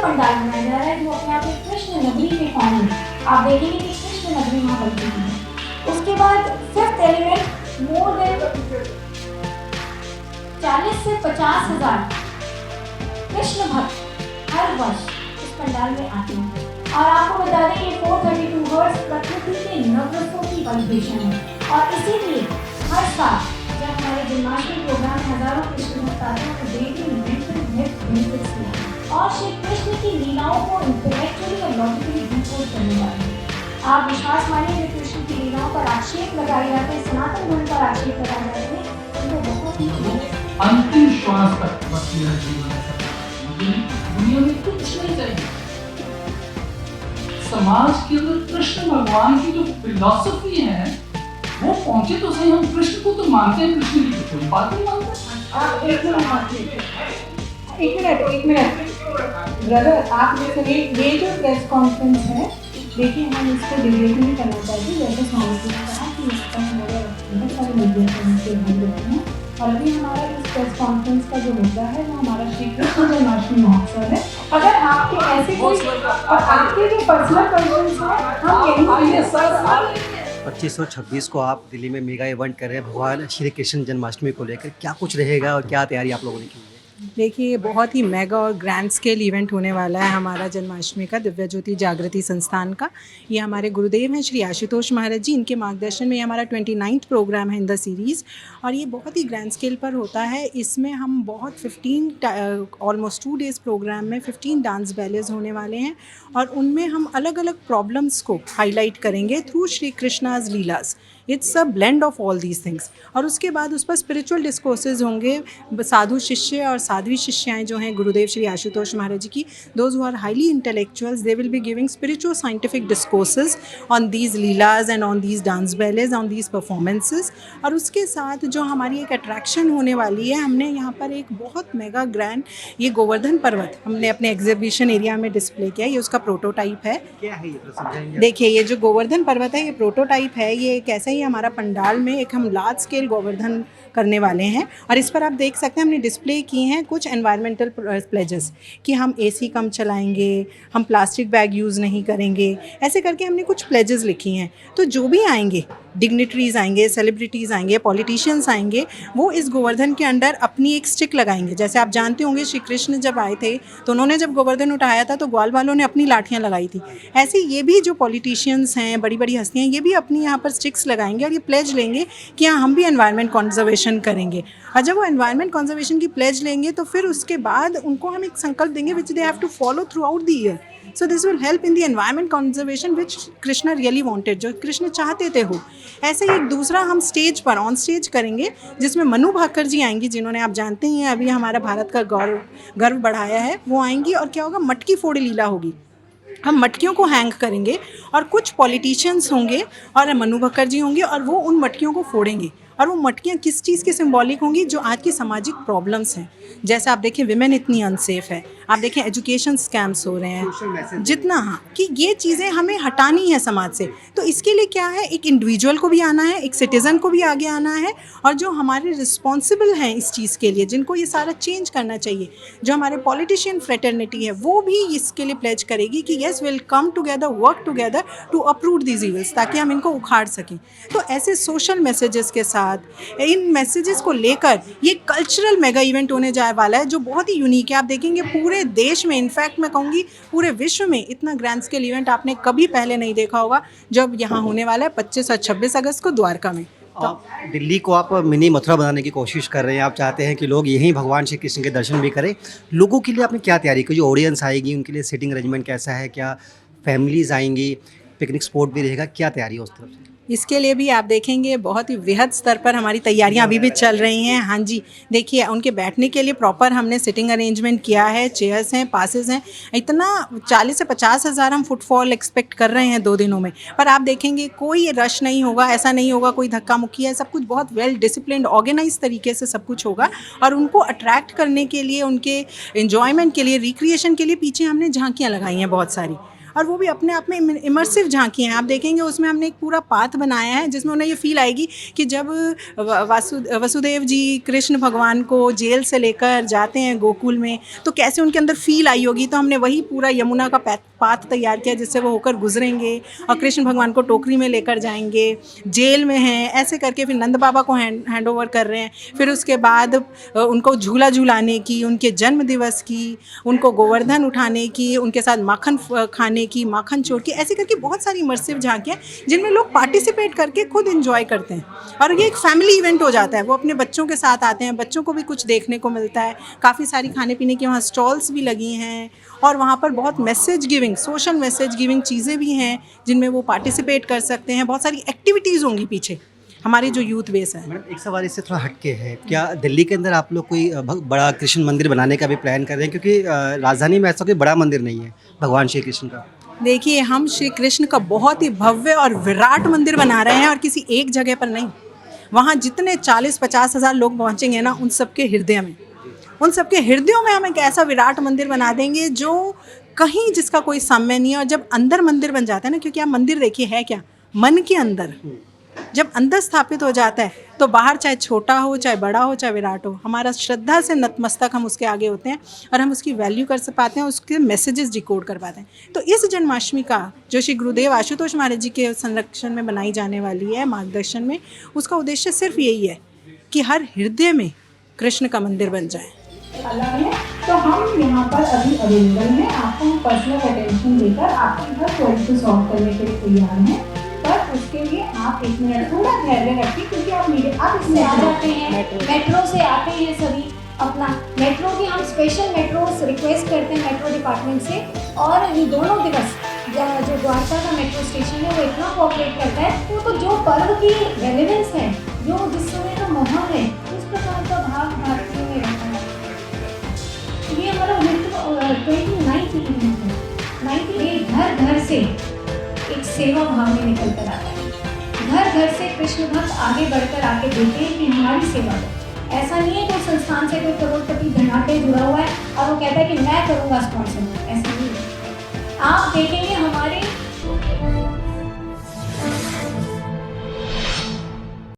पंडाल बनाया जा रहा है जो अपने आप में कृष्ण नगरी के फॉर्म में, आप देखेंगे कि कृष्ण नगरी वहाँ बन चुकी है। उसके बाद फिफ्थ एलिमेंट, मोर देन 40 से 50 हजार कृष्ण भक्त हर वर्ष इस पंडाल में आते हैं। और आपको बता दें ये 432 वर्ष प्रकृति के नवरसों की वाइब्रेशन है, और इसीलिए हर साल जब हमारे जन्माष्टमी प्रोग्राम में हजारों कृष्ण भक्त आते हैं तो देखिए बेनिफिट्स हैं और श्री कृष्ण की लीलाओं को इंटेलेक्चुअली और लॉजिकली डिकोड करने वाले हैं। आप विश्वास मानिए कि कृष्ण की लीलाओं पर आक्षेप लगाए जाते हैं, सनातन धर्म पर आक्षेप लगाए जाते हैं, उनको बहुत ही अंतिम श्वास तक बस मेरा जीवन ऐसा दुनिया में कुछ नहीं चाहिए। समाज के अंदर कृष्ण भगवान की जो फिलॉसफी है वो पहुंचे तो सही। हम कृष्ण को तो मानते हैं, कृष्ण की तो कोई बात नहीं मानते। एक मिनट ब्रदर, आप ये जो प्रेस कॉन्फ्रेंस है, देखिए हम इसको डिबेट नहीं करना चाहते। जैसे स्वामी जी ने कहा कि इस पर हमारे बहुत सारे मीडिया से भाग लेते हैं, और अभी हमारा इस प्रेस कॉन्फ्रेंस का जो मुद्दा है वो हमारा श्री कृष्ण जन्माष्टमी महोत्सव है। अगर आपके ऐसे कोई और आपके जो पर्सनल क्वेश्चंस हैं हम यही 25 और 26 को आप दिल्ली में मेगा इवेंट कर रहे हैं भगवान श्री कृष्ण जन्माष्टमी को लेकर, क्या कुछ रहेगा और क्या तैयारी आप लोगों ने की है? देखिए, बहुत ही मेगा और ग्रैंड स्केल इवेंट होने वाला है हमारा जन्माष्टमी का, दिव्य ज्योति जागृति संस्थान का। ये हमारे गुरुदेव हैं श्री आशुतोष महाराज जी, इनके मार्गदर्शन में ये हमारा 29वां प्रोग्राम है इन द सीरीज़, और ये बहुत ही ग्रैंड स्केल पर होता है। इसमें हम बहुत 15 ऑलमोस्ट 2 डेज़ प्रोग्राम में 15 डांस बैलेज होने वाले हैं, और उनमें हम अलग अलग प्रॉब्लम्स को हाईलाइट करेंगे through Shri Krishna's leelas. It's a blend of all these things. और उसके बाद उस पर स्पिरिचुअल डिस्कोर्सेज होंगे। साधु शिष्य और साध्वी शिष्याएं जो हैं गुरुदेव श्री आशुतोष महाराज जी की, those who are highly intellectuals, they will be giving spiritual scientific discourses on these leelas and on these dance ballets, on these performances. और उसके साथ जो हमारी एक अट्रैक्शन होने वाली है, हमने यहाँ पर एक बहुत मेगा ग्रैंड ये गोवर्धन पर्वत हमने अपने एग्जीबिशन एरिया में डिस्प्ले किया। ये उसका प्रोटोटाइप है। क्या है ये? देखिए, ये जो गोवर्धन पर्वत है ये प्रोटोटाइप है। ये एक ऐसा ही हमारा पंडाल में एक हम लार्ज स्केल गोवर्धन करने वाले हैं, और इस पर आप देख सकते हैं हमने डिस्प्ले की हैं कुछ एनवायरमेंटल प्लेजेस कि हम एसी कम चलाएंगे, हम प्लास्टिक बैग यूज़ नहीं करेंगे, ऐसे करके हमने कुछ प्लेजेस लिखी हैं। तो जो भी आएंगे, डिग्निटरीज आएंगे, सेलिब्रिटीज़ आएंगे, पॉलिटिशियंस आएंगे, वो इस गोवर्धन के अंडर अपनी एक स्टिक लगाएंगे। जैसे आप जानते होंगे श्री कृष्ण जब आए थे तो उन्होंने जब गोवर्धन उठाया था तो ग्वाल वालों ने अपनी लाठियाँ लगाई थी। ऐसे ये भी जो पॉलिटिशियंस हैं, बड़ी बड़ी हस्तियाँ, ये भी अपनी यहाँ पर स्टिक्स लगाएंगे और ये प्लेज लेंगे कि हाँ हम भी एनवायरनमेंट कंजर्वेशन करेंगे। और जब वो एनवायरनमेंट कंजर्वेशन की प्लेज लेंगे तो फिर उसके बाद उनको हम एक संकल्प देंगे which they have to follow throughout the year. So this will help in the environment conservation which Krishna really wanted, जो कृष्ण चाहते थे हो। ऐसे ही एक दूसरा हम स्टेज पर ऑन स्टेज करेंगे जिसमें मनु भाकर जी आएंगी, जिन्होंने आप जानते हैं अभी हमारा भारत का गर्व बढ़ाया है। वो आएंगी और क्या होगा, मटकी फोड़ी लीला होगी। हम मटकियों को हैंग करेंगे और कुछ पॉलिटिशियंस होंगे और मनु भाकर जी होंगे और वो उन मटकियों को फोड़ेंगे। और वो मटकियाँ किस चीज़ की सिंबॉलिक होंगी, जो आज की सामाजिक प्रॉब्लम्स हैं। जैसे आप देखें विमेन इतनी अनसेफ है, आप देखें एजुकेशन स्कैम्स हो रहे हैं, जितना हाँ कि ये चीज़ें हमें हटानी है समाज से। तो इसके लिए क्या है, एक इंडिविजुअल को भी आना है, एक सिटीज़न को भी आगे आना है, और जो हमारे रिस्पॉन्सिबल हैं इस चीज़ के लिए, जिनको ये सारा चेंज करना चाहिए, जो हमारे पॉलिटिशियन फ्रेटर्निटी है, वो भी इसके लिए प्लेज करेगी कि yes will come together, work together to uproot these evils, ताकि हम इनको उखाड़ सकें। तो ऐसे सोशल मैसेजेस के साथ, इन मैसेजेस को लेकर ये कल्चरल मेगा इवेंट होने जाने वाला है जो बहुत ही यूनिक है। आप देखेंगे पूरे देश में, इनफैक्ट मैं कहूँगी पूरे विश्व में इतना ग्रैंड स्केल इवेंट आपने कभी पहले नहीं देखा होगा, जब यहाँ होने वाला है 25 और 26 अगस्त को द्वारका में। तो दिल्ली को आप मिनी मथुरा बनाने की कोशिश कर रहे हैं। आप चाहते हैं कि लोग यहीं भगवान श्री कृष्ण के दर्शन भी करें। लोगों के लिए आपने क्या तैयारी की? जो ऑडियंस आएगी उनके लिए सीटिंग अरेंजमेंट कैसा है? क्या फैमिलीज़ आएंगी? पिकनिक स्पॉट भी रहेगा? क्या तैयारी है उस तरफ से? इसके लिए भी आप देखेंगे बहुत ही वृहद स्तर पर हमारी तैयारियां अभी भी चल रही हैं। हाँ जी, देखिए उनके बैठने के लिए प्रॉपर हमने सिटिंग अरेंजमेंट किया है, चेयर्स हैं, पासेस हैं। इतना 40 से 50 हज़ार हम फुटफॉल एक्सपेक्ट कर रहे हैं 2 दिनों में। पर आप देखेंगे कोई रश नहीं होगा, ऐसा नहीं होगा कोई धक्का मुक्की है, सब कुछ बहुत वेल डिसिप्लिन्ड, ऑर्गेनाइज तरीके से सब कुछ होगा। और उनको अट्रैक्ट करने के लिए, उनके एन्जॉयमेंट के लिए, रिक्रिएशन के लिए पीछे हमने झांकियाँ लगाई हैं बहुत सारी। और वो भी अपने आप में इमर्सिव झांकियाँ हैं। आप देखेंगे उसमें हमने एक पूरा पाथ बनाया है जिसमें उन्हें ये फील आएगी कि जब वसुदेव जी कृष्ण भगवान को जेल से लेकर जाते हैं गोकुल में, तो कैसे उनके अंदर फील आई होगी। तो हमने वही पूरा यमुना का पाथ तैयार किया जिससे वो होकर गुजरेंगे और कृष्ण भगवान को टोकरी में लेकर जाएंगे, जेल में हैं ऐसे करके, फिर नंद बाबा को हैंड ओवर कर रहे हैं, फिर उसके बाद उनको झूला झूलाने की, उनके जन्म दिवस की, उनको गोवर्धन उठाने की, उनके साथ माखन खाने की, माखन चोर की, ऐसे करके बहुत सारी इमर्सिव झांकियाँ जिनमें लोग पार्टिसिपेट करके खुद इंजॉय करते हैं। और ये एक फैमिली इवेंट हो जाता है। वो अपने बच्चों के साथ आते हैं, बच्चों को भी कुछ देखने को मिलता है। काफ़ी सारी खाने पीने की वहाँ स्टॉल्स भी लगी हैं और वहाँ पर बहुत message giving, social message giving चीज़ें भी हैं जिनमें वो पार्टिसिपेट कर सकते हैं। बहुत सारी एक्टिविटीज़ होंगी पीछे हमारी जो यूथ बेस है। मैडम, एक सवाल इससे थोड़ा हटके है, क्या दिल्ली के अंदर आप लोग कोई बड़ा कृष्ण मंदिर बनाने का भी प्लान कर रहे हैं? क्योंकि राजधानी में ऐसा कोई बड़ा मंदिर नहीं है भगवान श्री कृष्ण का। देखिए, हम श्री कृष्ण का बहुत ही भव्य और विराट मंदिर बना रहे हैं और किसी एक जगह पर नहीं। वहाँ जितने 40-50 हज़ार लोग पहुँचेंगे ना, उन सबके हृदय में, उन सबके हृदयों में हम एक ऐसा विराट मंदिर बना देंगे जो कहीं जिसका कोई साम्य नहीं है। और जब अंदर मंदिर बन जाता है ना, क्योंकि आप मंदिर देखिए है क्या, मन के अंदर, जब अंदर स्थापित हो जाता है तो बाहर चाहे छोटा हो, चाहे बड़ा हो, चाहे विराट हो, हमारा श्रद्धा से नतमस्तक हम उसके आगे होते हैं और हम उसकी वैल्यू कर पाते हैं, उसके मैसेजेस डिकोड कर पाते हैं। तो इस जन्माष्टमी का जो श्री गुरुदेव आशुतोष महाराज जी के संरक्षण में बनाई जाने वाली है, मार्गदर्शन में, उसका उद्देश्य सिर्फ यही है कि हर हृदय में कृष्ण का मंदिर बन जाए। अलग है, तो हम यहाँ पर अभी अवेलेबल हैं। आपको हम पर्सनल अटेंशन देकर आपके हर क्वेरी को सॉल्व करने के लिए तैयार हैं। पर उसके लिए आप 1 मिनट थोड़ा धैर्य रखिए, क्योंकि आप इसमें आ जाते हैं, मेट्रो से आते हैं सभी। अपना मेट्रो की हम स्पेशल मेट्रो रिक्वेस्ट करते हैं मेट्रो डिपार्टमेंट से। और ये दोनों दिवस जो द्वारका का मेट्रो स्टेशन है वो इतना कोऑपरेट करता है, तो जो पर्व की रेलेवेंस है, जो जिस समय का माहौल है, उस प्रकार का भाव भारतीयों में रहता है। ये हमारा 29 इवेंट है। 90 घर घर से एक सेवा भाव में निकल कर आता है। घर घर से कृष्ण भक्त आगे बढ़कर आके देते हैं कि हमारी सेवा करो। ऐसा नहीं है कोई संस्थान से कोई करोड़पति धनाटे जुड़ा हुआ है और वो कहता है कि मैं करूँगा स्पॉन्सर, ऐसा नहीं है। आप देखेंगे हमारे